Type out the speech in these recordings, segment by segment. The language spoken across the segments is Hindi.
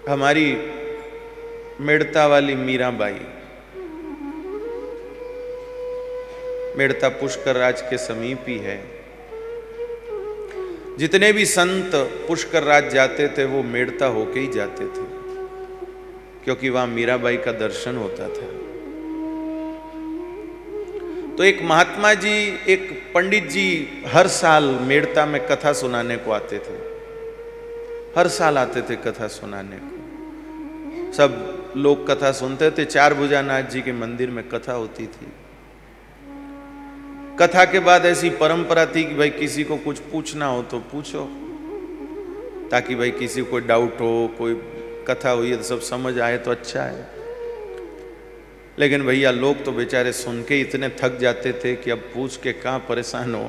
हमारी मेड़ता वाली मीराबाई, मेड़ता पुष्कर राज के समीप ही है। जितने भी संत पुष्कर राज जाते थे वो मेड़ता होके ही जाते थे, क्योंकि वहां मीराबाई का दर्शन होता था। तो एक महात्मा जी, एक पंडित जी हर साल मेड़ता में कथा सुनाने को आते थे। हर साल आते थे कथा सुनाने को। सब लोग कथा सुनते थे। चार भुजानाथ जी के मंदिर में कथा होती थी। कथा के बाद ऐसी परंपरा थी कि भाई किसी को कुछ पूछना हो तो पूछो, ताकि भाई किसी को कोई डाउट हो, कोई कथा हुई है तो सब समझ आए तो अच्छा है। लेकिन भैया लोग तो बेचारे सुन के इतने थक जाते थे कि अब पूछ के कहाँ परेशान हो।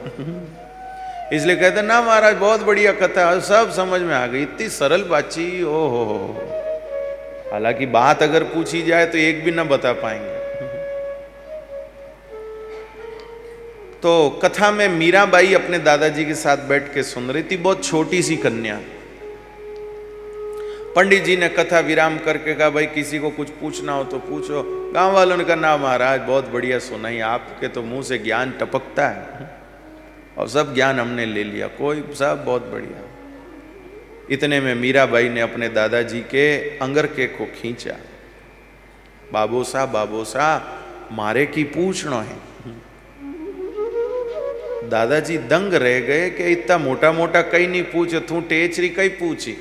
इसलिए कहते ना महाराज बहुत बढ़िया कथा, सब समझ में आ गई, इतनी सरल बाची, ओ हो। हालांकि बात अगर पूछी जाए तो एक भी ना बता पाएंगे। तो कथा में मीराबाई अपने दादाजी के साथ बैठ के सुन रही थी, बहुत छोटी सी कन्या। पंडित जी ने कथा विराम करके कहा भाई किसी को कुछ पूछना हो तो पूछो। गांव वालों ने कहा ना महाराज बहुत बढ़िया सुनाई, आपके तो मुंह से ज्ञान टपकता है और सब ज्ञान हमने ले लिया, कोई सब बहुत बढ़िया। इतने में मीराबाई ने अपने दादाजी के अंगरखे को खींचा। बाबोसा मारे की पूछना है। दादाजी दंग रह गए कि इतना मोटा मोटा कहीं नहीं पूछे, तू टेचरी कहीं पूछी।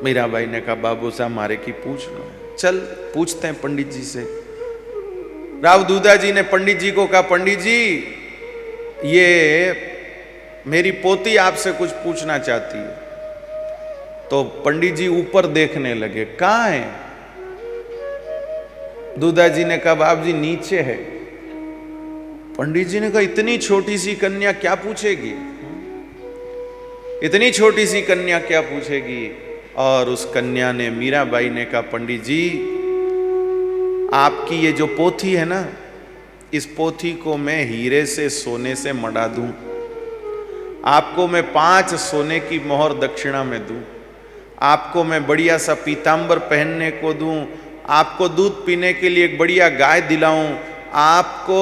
मीराबाई ने कहा बाबू साहब मारे की पूछ लो, चल पूछते हैं पंडित जी से। राव दूधा जी ने पंडित जी को कहा पंडित जी ये मेरी पोती आपसे कुछ पूछना चाहती है। तो पंडित जी ऊपर देखने लगे, कहाँ है? दूधा जी ने कहा बाप जी नीचे है। पंडित जी ने कहा इतनी छोटी सी कन्या क्या पूछेगी, इतनी छोटी सी कन्या क्या पूछेगी? और उस कन्या ने, मीराबाई ने कहा पंडित जी आपकी ये जो पोथी है ना, इस पोथी को मैं हीरे से सोने से मढ़ा दूं, आपको मैं 5 सोने की मोहर दक्षिणा में दूं, आपको मैं बढ़िया सा पीतांबर पहनने को दूं, आपको दूध पीने के लिए एक बढ़िया गाय दिलाऊं, आपको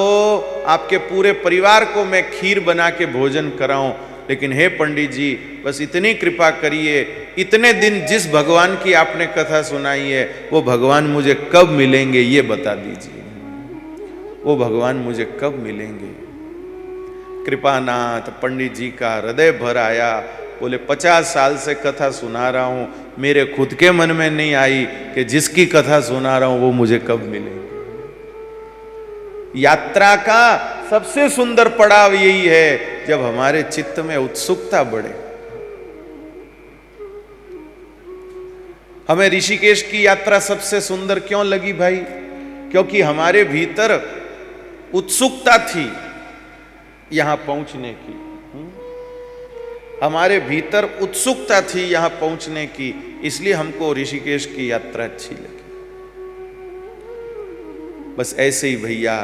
आपके पूरे परिवार को मैं खीर बना के भोजन कराऊं। लेकिन हे पंडित जी बस इतनी कृपा करिए, इतने दिन जिस भगवान की आपने कथा सुनाई है वो भगवान मुझे कब मिलेंगे ये बता दीजिए, वो भगवान मुझे कब मिलेंगे? कृपानाथ पंडित जी का हृदय भर आया। बोले 50 साल से कथा सुना रहा हूं, मेरे खुद के मन में नहीं आई कि जिसकी कथा सुना रहा हूं वो मुझे कब मिलेंगे। यात्रा का सबसे सुंदर पड़ाव यही है जब हमारे चित्त में उत्सुकता बढ़े। हमें ऋषिकेश की यात्रा सबसे सुंदर क्यों लगी भाई? क्योंकि हमारे भीतर उत्सुकता थी यहां पहुंचने की। हमारे भीतर उत्सुकता थी यहां पहुंचने की, इसलिए हमको ऋषिकेश की यात्रा अच्छी लगी। बस ऐसे ही भैया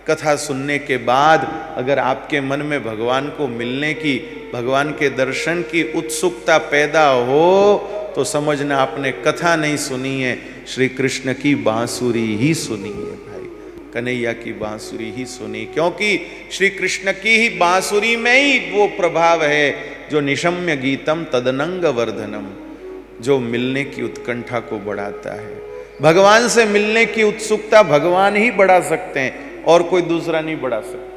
कथा सुनने के बाद अगर आपके मन में भगवान को मिलने की, भगवान के दर्शन की उत्सुकता पैदा हो तो समझना आपने कथा नहीं सुनी है, श्री कृष्ण की बांसुरी ही सुनी है भाई, कन्हैया की बांसुरी ही सुनी। क्योंकि श्री कृष्ण की ही बांसुरी में ही वो प्रभाव है जो निशम्य गीतम तदनंग वर्धनम, जो मिलने की उत्कंठा को बढ़ाता है। भगवान से मिलने की उत्सुकता भगवान ही बढ़ा सकते हैं और कोई दूसरा नहीं बढ़ा सकता।